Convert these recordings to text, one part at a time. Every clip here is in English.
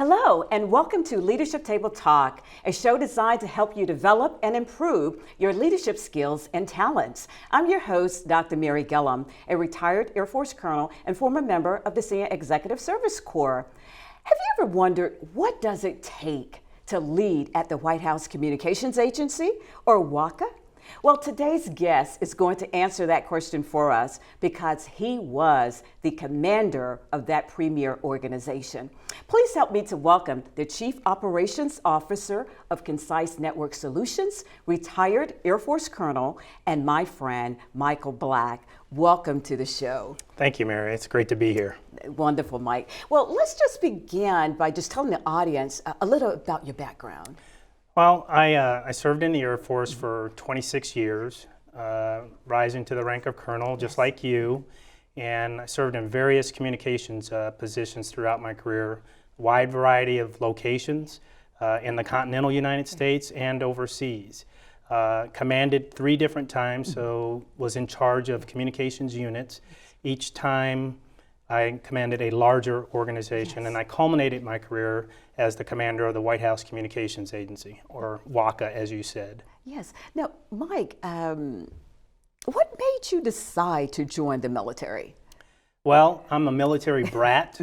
Hello, and welcome to Leadership Table Talk, a show designed to help you develop and improve your leadership skills and talents. I'm your host, Dr. Mary Gillum, a retired Air Force colonel and former member of the Senior Executive Service Corps. Have you ever wondered what does it take to lead at the White House Communications Agency, or WHCA? Well, today's guest is going to answer that question for us because he was the commander of that premier organization. Please help me to welcome the Chief Operations Officer of Concise Network Solutions, retired Air Force Colonel, and my friend, Michael Black. Welcome to the show. Thank you, Mary. It's great to be here. Wonderful, Mike. Well, let's just begin by just telling the audience a little about your background. Well, I served in the Air Force for 26 years, rising to the rank of colonel, just like you. And I served in various communications positions throughout my career, wide variety of locations in the continental United States and overseas. Commanded 3 different times, so was in charge of communications units. Each time I commanded a larger organization, and I culminated my career as the commander of the White House Communications Agency, or WHCA, as you said. Yes. Now, Mike, what made you decide to join the military? Well, I'm a military brat,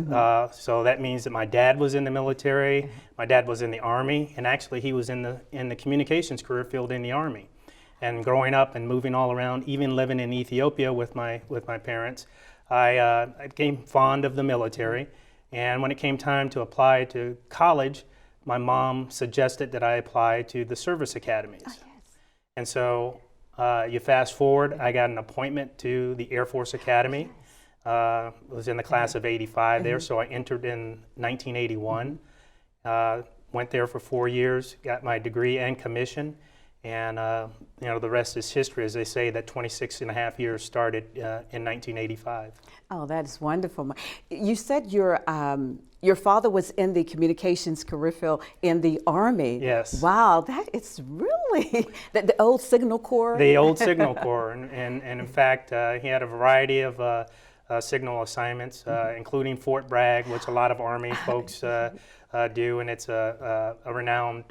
so that means that my dad was in the military, my dad was in the Army, and actually he was in the communications career field in the Army. And growing up and moving all around, even living in Ethiopia with my parents, I became fond of the military. And when it came time to apply to college, my mom suggested that I apply to the service academies. Oh, yes. And so you fast forward, I got an appointment to the Air Force Academy. Was in the class of 85 there, so I entered in 1981. Went there for 4 years, got my degree and commission. And the rest is history, as they say, that 26 and a half years started in 1985. Oh, that is wonderful. You said your father was in the communications career field in the Army. Yes. Wow, that is really the old Signal Corps. The old Signal Corps, and in fact, he had a variety of signal assignments, including Fort Bragg, which a lot of Army folks do, and it's a renowned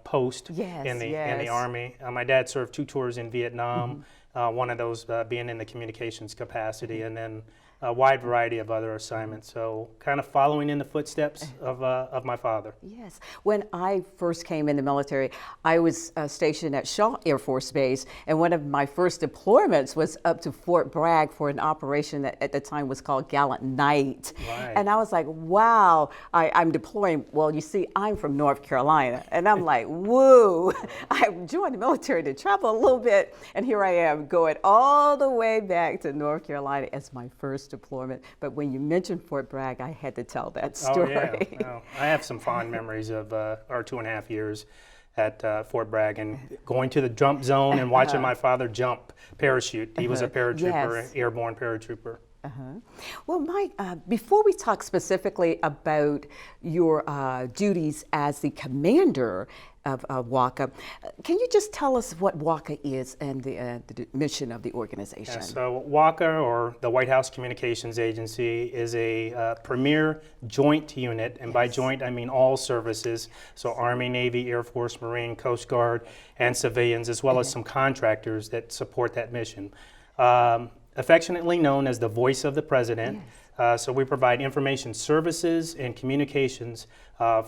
post in the Army. My dad served 2 tours in Vietnam, one of those being in the communications capacity, and then a wide variety of other assignments. So kind of following in the footsteps of my father. Yes. When I first came in the military, I was stationed at Shaw Air Force Base, and one of my first deployments was up to Fort Bragg for an operation that at the time was called Gallant Night. Right. And I was like, wow, I'm deploying. Well, you see, I'm from North Carolina, and I'm like, woo, I joined the military to travel a little bit, and here I am going all the way back to North Carolina as my first deployment. But when you mentioned Fort Bragg, I had to tell that story. Oh, yeah. No, I have some fond memories of our 2.5 years at Fort Bragg and going to the jump zone and watching my father jump parachute. He was a paratrooper, Yes. airborne paratrooper. Well, Mike, before we talk specifically about your duties as the commander of WHCA, can you just tell us what WHCA is and the mission of the organization? Yeah, so WHCA, or the White House Communications Agency, is a premier joint unit, and by joint I mean all services, so Army, Navy, Air Force, Marine, Coast Guard, and civilians, as well as some contractors that support that mission. Affectionately known as the voice of the president. Yes. So we provide information services and communications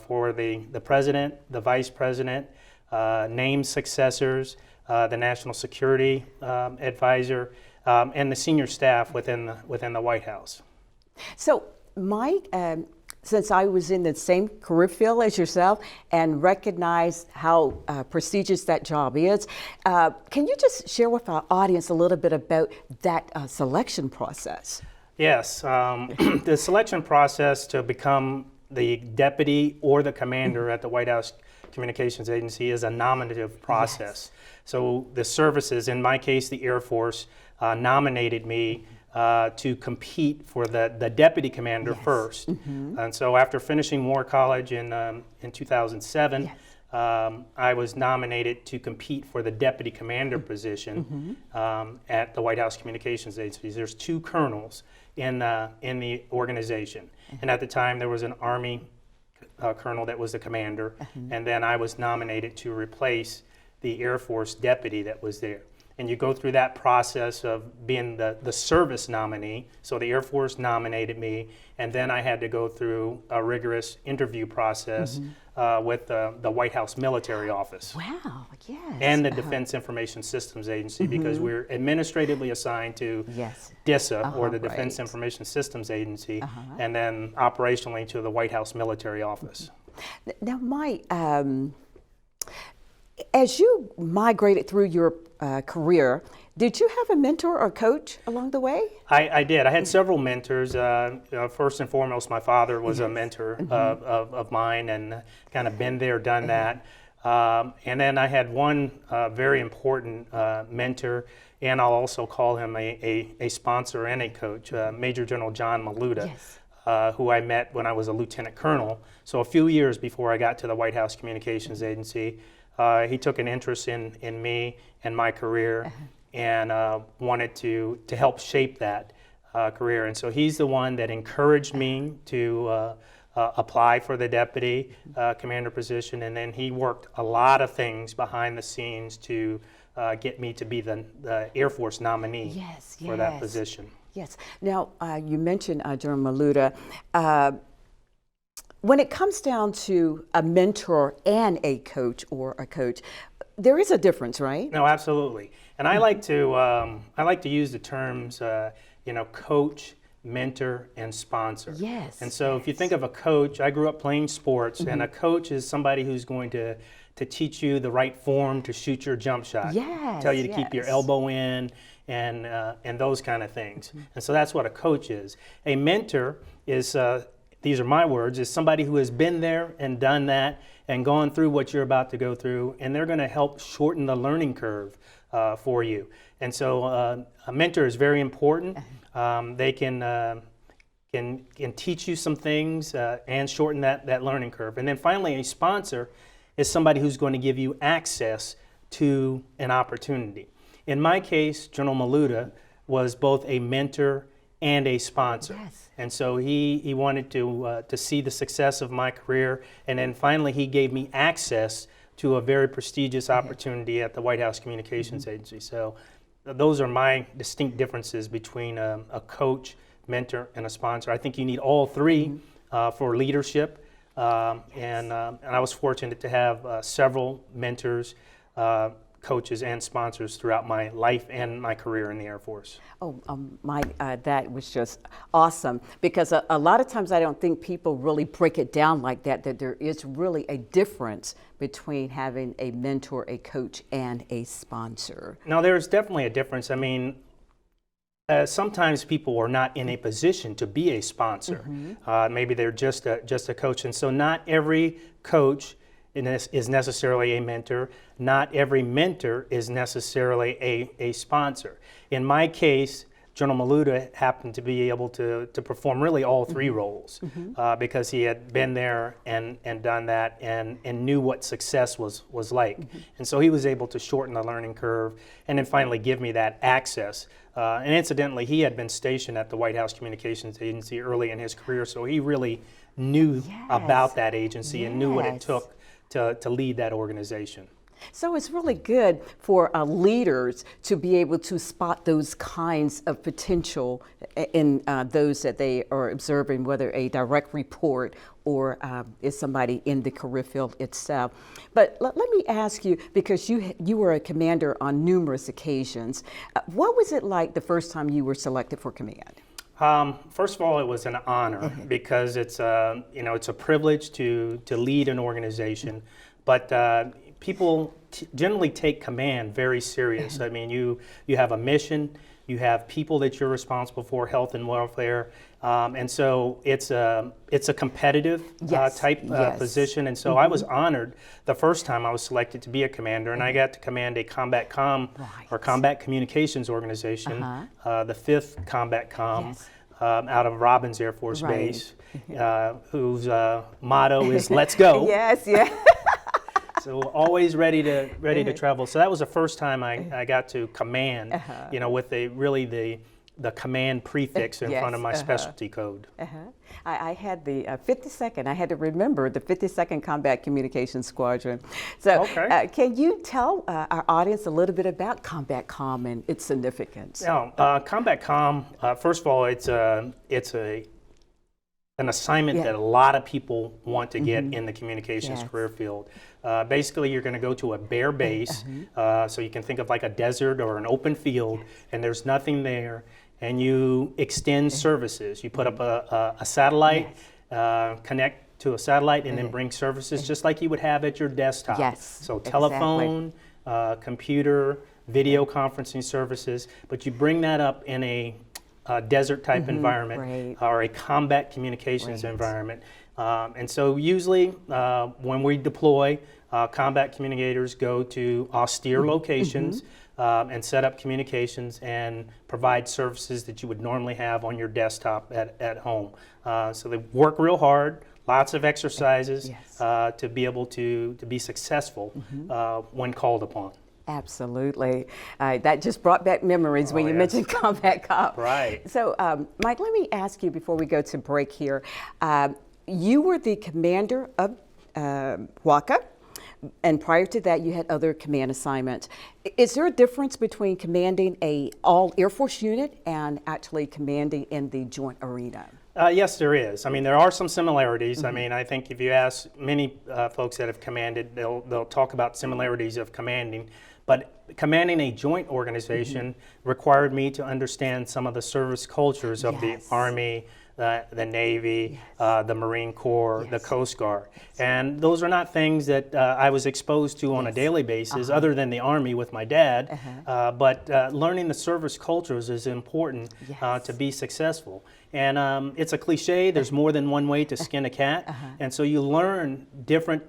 for the president, the vice president, named successors, the national security advisor, and the senior staff within the White House. So, Mike, since I was in the same career field as yourself and recognized how prestigious that job is, can you just share with our audience a little bit about that selection process? Yes, the selection process to become the deputy or the commander at the White House Communications Agency is a nominative process. Yes. So the services, in my case the Air Force, nominated me to compete for the deputy commander first. And so after finishing War College in 2007, I was nominated to compete for the deputy commander position at the White House Communications Agency. There's 2 colonels in the organization. And at the time there was an Army colonel that was the commander, and then I was nominated to replace the Air Force deputy that was there. And you go through that process of being the service nominee. So the Air Force nominated me, and then I had to go through a rigorous interview process with the White House Military Office. Wow, yes. And the Defense Information Systems Agency, because we're administratively assigned to DISA, or the Defense Information Systems Agency, and then operationally to the White House Military Office. Now, Mike, as you migrated through your career, did you have a mentor or coach along the way? I did. I had several mentors. First and foremost, my father was a mentor of mine, and kind of been there, done that. And then I had one very important mentor, and I'll also call him a sponsor and a coach, Major General John Maluda, who I met when I was a lieutenant colonel. So a few years before I got to the White House Communications Agency. He took an interest in me and my career, and wanted to help shape that career. And so he's the one that encouraged me to apply for the deputy commander position, and then he worked a lot of things behind the scenes to get me to be the Air Force nominee for that position. Yes. Now, you mentioned General Maluda. When it comes down to a mentor and a coach, there is a difference, right? No, absolutely. And I like to use the terms, coach, mentor, and sponsor. Yes. And so if you think of a coach, I grew up playing sports, and a coach is somebody who's going to teach you the right form to shoot your jump shot. Yes. Tell you to keep your elbow in, and those kind of things. And so that's what a coach is. A mentor is these are my words, is somebody who has been there and done that and gone through what you're about to go through, and they're going to help shorten the learning curve for you. And so a mentor is very important. They can teach you some things and shorten that learning curve. And then finally, a sponsor is somebody who's going to give you access to an opportunity. In my case, General Maluda was both a mentor and a sponsor. Yes. And so he wanted to see the success of my career, and then finally he gave me access to a very prestigious opportunity at the White House Communications Agency. So those are my distinct differences between a coach, mentor, and a sponsor. I think you need all three for leadership, and I was fortunate to have several mentors, coaches, and sponsors throughout my life and my career in the Air Force. Oh, that was just awesome, because a lot of times I don't think people really break it down like that there is really a difference between having a mentor, a coach, and a sponsor. Now, there's definitely a difference. I mean, sometimes people are not in a position to be a sponsor. Maybe they're just a coach, and so not every coach is necessarily a mentor. Not every mentor is necessarily a sponsor. In my case, General Maluda happened to be able to perform really all three roles because he had been there and done that and knew what success was like. And so he was able to shorten the learning curve and then finally give me that access. And incidentally, he had been stationed at the White House Communications Agency early in his career, so he really knew about that agency and knew what it took to lead that organization. So it's really good for leaders to be able to spot those kinds of potential in those that they are observing, whether a direct report or is somebody in the career field itself. But let me ask you, because you were a commander on numerous occasions, what was it like the first time you were selected for command? First of all, it was an honor because it's a privilege to lead an organization, but people generally take command very serious. I mean, you have a mission, you have people that you're responsible for, health and welfare, and so it's a competitive type position. And so I was honored the first time I was selected to be a commander, and I got to command a combat comm or combat communications organization, the 5th Combat Comm. Out of Robins Air Force Base, whose motto is "Let's go." Yes. So always ready to travel. So that was the first time I got to command, with the the command prefix in front of my Yes, specialty code. I had the 52nd. I had to remember the 52nd Combat Communications Squadron. So, Okay. can you tell our audience a little bit about Combat Comm and its significance? Now, Combat Comm, first of all, it's an assignment that a lot of people want to get in the communications Yes. career field. Basically, you're going to go to a bare base, so you can think of like a desert or an open field, and there's nothing there, and you extend services. You put up a satellite, connect to a satellite, and then bring services just like you would have at your desktop. Yes, So exactly. telephone, computer, video conferencing services, but you bring that up in a desert type environment right. or a combat communications environment. And so usually when we deploy, combat communicators go to austere locations and set up communications and provide services that you would normally have on your desktop at home. So they work real hard, lots of exercises to be able to be successful when called upon. Absolutely. That just brought back memories when you yes. mentioned Combat Comm. Right. So, Mike, let me ask you before we go to break here. You were the commander of WACA, and prior to that, you had other command assignments. Is there a difference between commanding a all Air Force unit and actually commanding in the joint arena? Yes, there is. I mean, there are some similarities. I mean, I think if you ask many folks that have commanded, they'll talk about similarities of commanding. But commanding a joint organization required me to understand some of the service cultures of the Army, the Navy, the Marine Corps, the Coast Guard. And those are not things that I was exposed to on a daily basis other than the Army with my dad. But learning the service cultures is important to be successful. And it's a cliche, there's more than one way to skin a cat. And so you learn different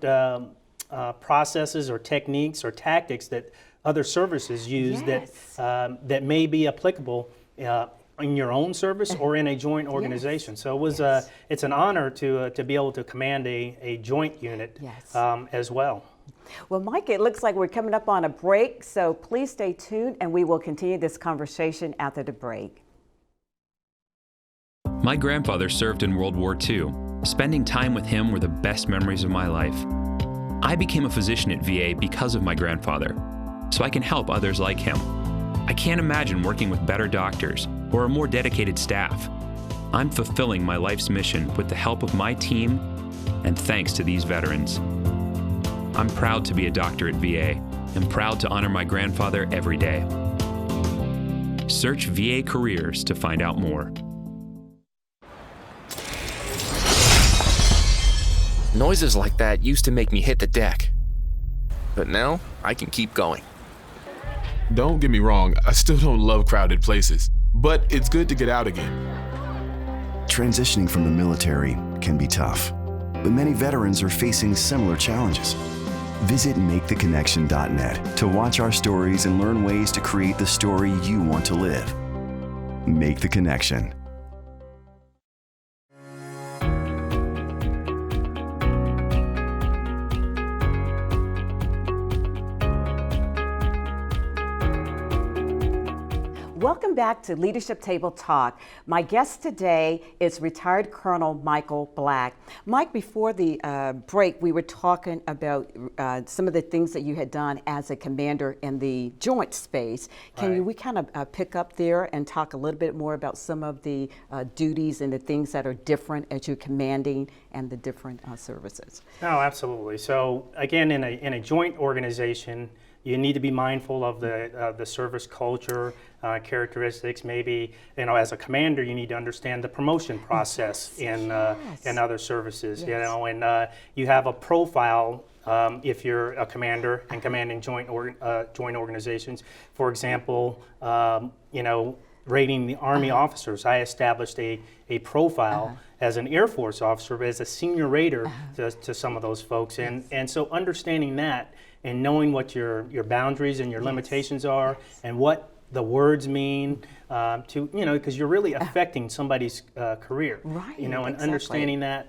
processes or techniques or tactics that other services use that may be applicable in your own service or in a joint organization. So it was it's an honor to be able to command a joint unit as well. Well, Mike, it looks like we're coming up on a break, so please stay tuned and we will continue this conversation after the break. My grandfather served in World War II. Spending time with him were the best memories of my life. I became a physician at VA because of my grandfather, so I can help others like him. I can't imagine working with better doctors or a more dedicated staff. I'm fulfilling my life's mission with the help of my team and thanks to these veterans. I'm proud to be a doctor at VA and proud to honor my grandfather every day. Search VA Careers to find out more. Noises like that used to make me hit the deck. But now, I can keep going. Don't get me wrong, I still don't love crowded places, but it's good to get out again. Transitioning from the military can be tough, but many veterans are facing similar challenges. Visit MakeTheConnection.net to watch our stories and learn ways to create the story you want to live. Make the Connection. Welcome back to Leadership Table Talk. My guest today is retired Colonel Michael Black. Mike, before the break, we were talking about some of the things that you had done as a commander in the joint space. Can we kind of pick up there and talk a little bit more about some of the duties and the things that are different as you're commanding and the different services? Oh, absolutely. So again, in a joint organization, you need to be mindful of the service culture, characteristics. Maybe, as a commander, you need to understand the promotion process in other services. And you have a profile if you're a commander and commanding joint organizations. For example, rating the Army officers, I established a profile as an Air Force officer, as a senior rater to some of those folks, and so understanding that. And knowing what your boundaries and your limitations are, and what the words mean, because you're really affecting somebody's career. Right. And exactly. understanding that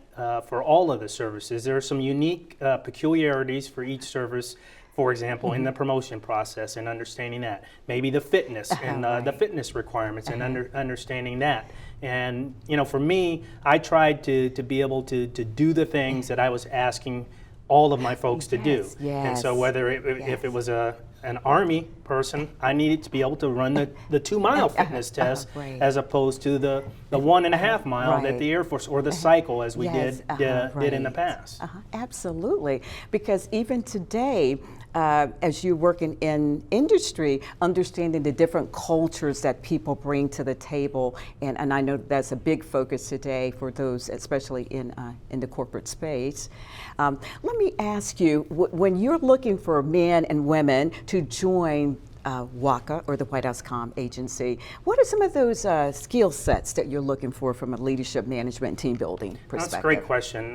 for all of the services, there are some unique peculiarities for each service. for example, in the promotion process and understanding that. Maybe the fitness and the fitness requirements and understanding that. And for me, I tried to be able to do the things that I was asking all of my folks to do. And so whether if it was an Army person, I needed to be able to run the 2-mile fitness test as opposed to the 1.5 mile that the Air Force, or the cycle as we did in the past. Absolutely, because even today, as you're working in industry, understanding the different cultures that people bring to the table, and I know that's a big focus today for those, especially in the corporate space. Let me ask you, when you're looking for men and women to join WACA, or the White House Comm Agency, what are some of those skill sets that you're looking for from a leadership, management, and team building perspective? That's a great question.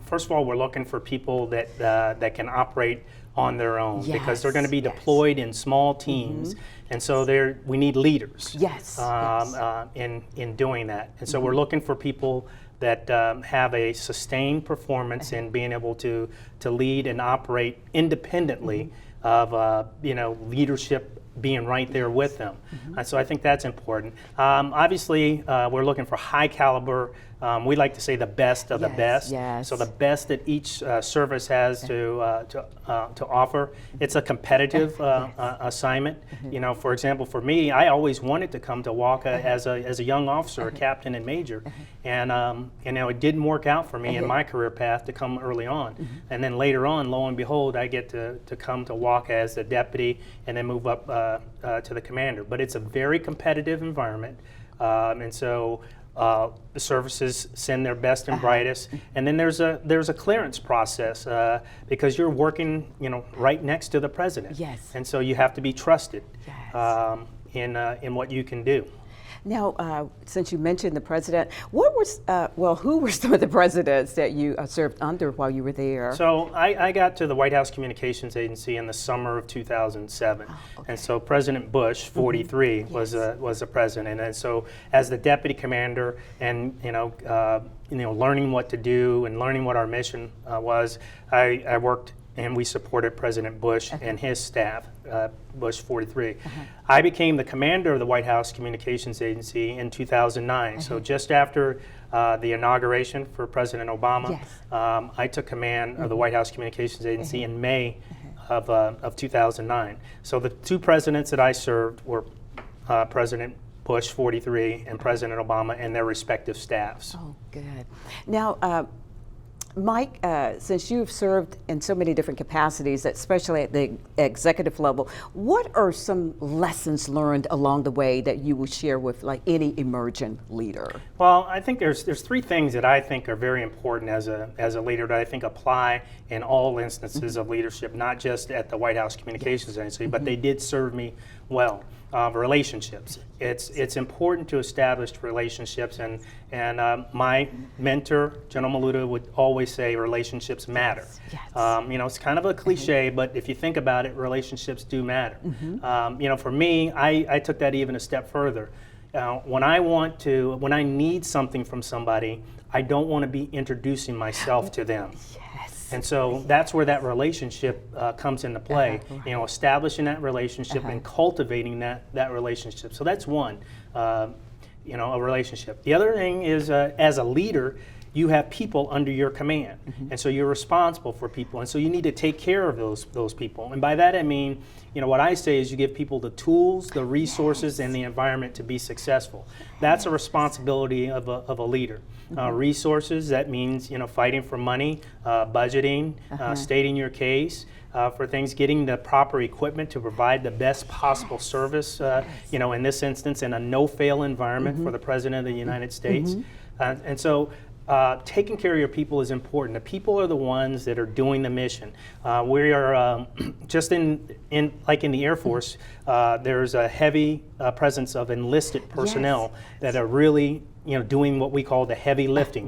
First of all, we're looking for people that can operate on their own, because they're going to be deployed in small teams, and so we need leaders in doing that. And so we're looking for people that have a sustained performance in being able to lead and operate independently of leadership being right there with them. So I think that's important. Obviously, we're looking for high caliber. We like to say the best of the best. So the best that each service has to offer. It's a competitive assignment. For example, for me, I always wanted to come to WACA as a young officer, a captain and major, and it didn't work out for me in my career path to come early on. And then later on, lo and behold, I get to come to WACA as the deputy and then move up to the commander. But it's a very competitive environment, and so the services send their best and brightest, and then there's a clearance process because you're working right next to the president, and so you have to be trusted in what you can do. Now, since you mentioned the president, who were some of the presidents that you served under while you were there? So I got to the White House Communications Agency in the summer of 2007, and so President Bush, 43, was the president, and so as the deputy commander, and learning what to do and learning what our mission was, I worked and we supported President Bush and his staff, Bush 43. I became the commander of the White House Communications Agency in 2009. So just after the inauguration for President Obama, I took command of the White House Communications Agency in May of 2009. So the two presidents that I served were President Bush 43 and President Obama and their respective staffs. Oh, good. Now, Mike, since you've served in so many different capacities, especially at the executive level, what are some lessons learned along the way that you would share with any emerging leader? Well, I think there's three things that I think are very important as a leader that I think apply in all instances of leadership, not just at the White House Communications Agency, but they did serve me well. Relationships. It's important to establish relationships, and my mentor, General Maluta, would always say relationships matter. It's kind of a cliche, but if you think about it, relationships do matter. For me, I took that even a step further. When I need something from somebody, I don't want to be introducing myself to them. And so that's where that relationship comes into play, establishing that relationship and cultivating that relationship. So that's one, a relationship. The other thing is, as a leader, you have people under your command, and so you're responsible for people, and so you need to take care of those people. And by that I mean, what I say is you give people the tools, the resources, and the environment to be successful. That's a responsibility of a leader. Resources, that means fighting for money, budgeting, stating your case. For things, getting the proper equipment to provide the best possible service, in this instance, in a no-fail environment for the President of the United States. And so taking care of your people is important. The people are the ones that are doing the mission. We are just in the Air Force, there's a heavy presence of enlisted personnel that are really doing what we call the heavy lifting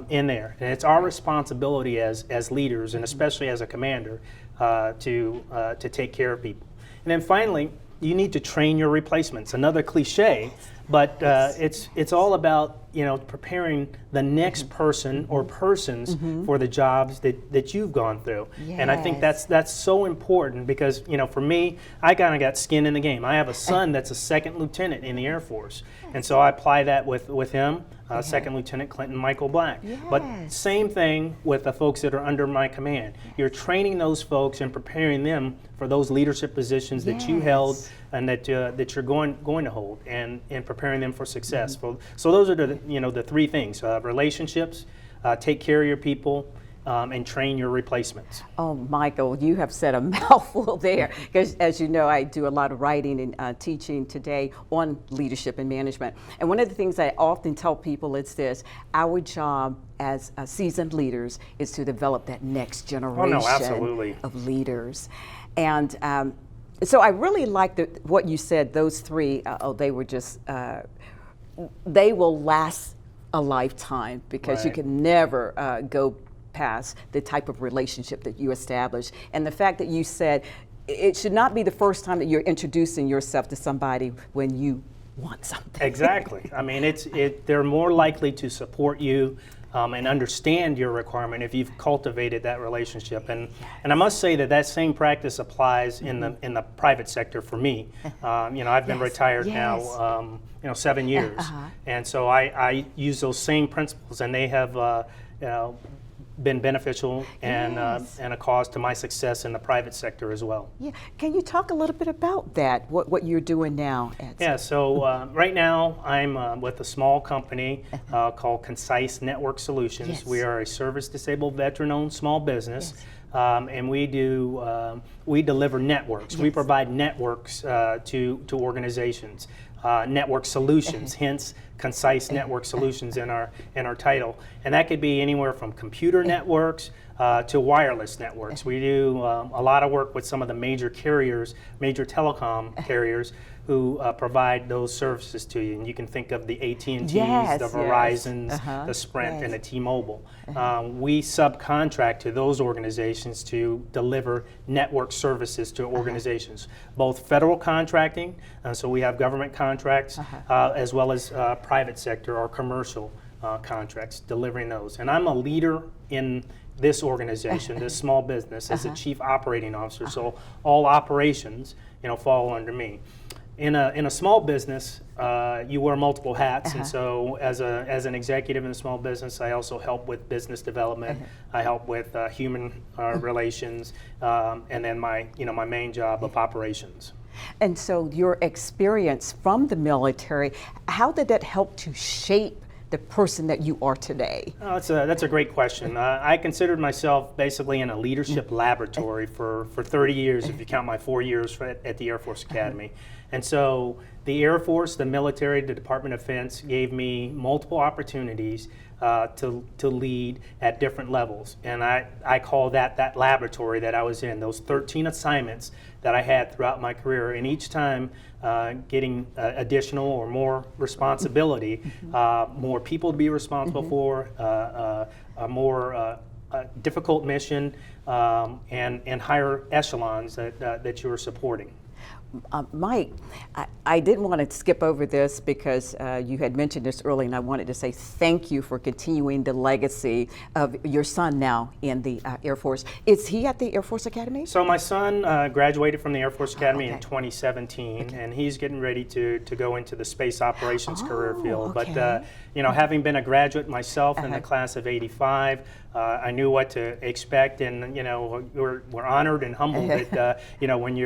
in there. And it's our responsibility as leaders, and especially as a commander, to take care of people. And then finally, you need to train your replacements. Another cliche, but it's all about preparing the next person or persons for the jobs that you've gone through. And I think that's so important because for me, I kind of got skin in the game. I have a son that's a second lieutenant in the Air Force, and so I apply that with him. Second Lieutenant Clinton Michael Black. But same thing with the folks that are under my command. You're training those folks and preparing them for those leadership positions that you held and that you're going to hold, and preparing them for success. So those are the three things: relationships, take care of your people, and train your replacements. Oh, Michael, you have said a mouthful there, because as you know, I do a lot of writing and teaching today on leadership and management. And one of the things I often tell people is this: our job as seasoned leaders is to develop that next generation of leaders. And so I really liked what you said, those three, they were just, they will last a lifetime, because you can never go past the type of relationship that you establish. And the fact that you said it should not be the first time that you're introducing yourself to somebody when you want something. Exactly. I mean, they're more likely to support you and understand your requirement if you've cultivated that relationship. And I must say that same practice applies in the private sector for me. I've been retired now 7 years, and so I use those same principles, and they have been beneficial and a cause to my success in the private sector as well. Yeah, can you talk a little bit about that? What you're doing now? So right now I'm with a small company called Concise Network Solutions. We are a service-disabled, veteran-owned small business. And we deliver networks. We provide networks to organizations, network solutions. Hence, Concise Network Solutions in our title. And that could be anywhere from computer networks to wireless networks. We do a lot of work with some of the major carriers, major telecom carriers, who provide those services to you. And you can think of the AT&Ts, the Verizons, the Sprint, and the T-Mobile. We subcontract to those organizations to deliver network services to organizations, both federal contracting, so we have government contracts, as well as private sector or commercial contracts, delivering those. And I'm a leader in this organization, this small business, as a chief operating officer. So all operations, fall under me. In a small business, you wear multiple hats, and so as an executive in a small business, I also help with business development. I help with human relations, and then my main job of operations. And so your experience from the military, how did that help to shape the person that you are today? Oh, that's a great question. I considered myself basically in a leadership laboratory for 30 years, if you count my 4 years at the Air Force Academy. And so the Air Force, the military, the Department of Defense gave me multiple opportunities to lead at different levels. And I call that laboratory that I was in, those 13 assignments that I had throughout my career, and each time getting additional or more responsibility, more people to be responsible for, a more difficult mission, and higher echelons that you were supporting. Mike, I didn't want to skip over this because you had mentioned this earlier, and I wanted to say thank you for continuing the legacy of your son now in the Air Force. Is he at the Air Force Academy? So my son graduated from the Air Force Academy in 2017, and he's getting ready to go into the space operations career field. But having been a graduate myself in the class of '85, I knew what to expect, and we're honored and humbled that when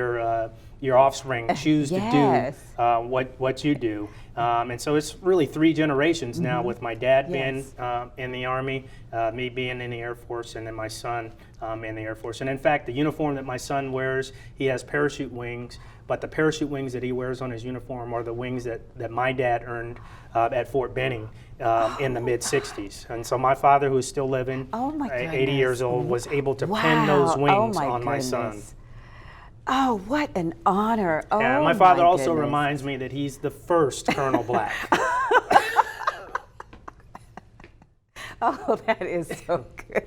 your offspring choose to do what you do. And so it's really 3 generations now, with my dad being in the Army, me being in the Air Force, and then my son in the Air Force. And in fact, the uniform that my son wears, he has parachute wings, but the parachute wings that he wears on his uniform are the wings that my dad earned at Fort Benning in the mid-'60s. And so my father, who's still living, 80 years old, was able to pin those wings on my son. Oh, what an honor. Yeah, my father also reminds me that he's the first Colonel Black. Oh, that is so good.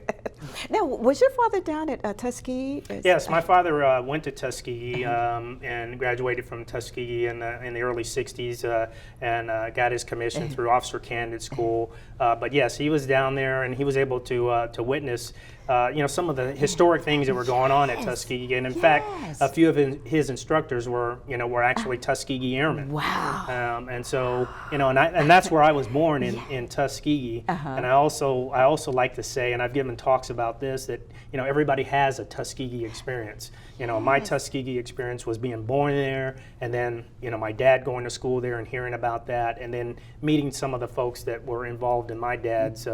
Now, was your father down at Tuskegee? Yes, my father went to Tuskegee and graduated from Tuskegee in the early 60s and got his commission through Officer Candidate School. But yes, he was down there and he was able to witness some of the historic things that were going on at Tuskegee. And in fact, a few of his instructors were actually Tuskegee Airmen. Wow. And so, and that's where I was born in Tuskegee. And I also like to say, and I've given talks about this, that everybody has a Tuskegee experience. My Tuskegee experience was being born there, and then my dad going to school there and hearing about that, and then meeting some of the folks that were involved in my dad's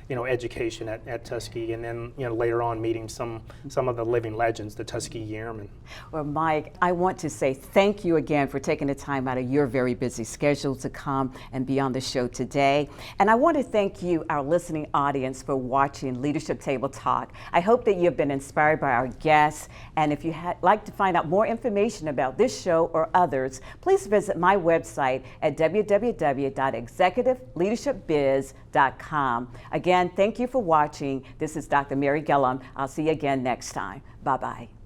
education at Tuskegee, and then later on meeting some of the living legends, the Tuskegee Airmen. Well, Mike, I want to say thank you again for taking the time out of your very busy schedule to come and be on the show today. And I want to thank you, our listening audience, for watching Leadership Table Talk. I hope that you've been inspired by our guests. And if you like to find out more information about this show or others, please visit my website at www.executiveleadershipbiz.com. Again, thank you for watching. This is Dr. Mary Gillum. I'll see you again next time. Bye-bye.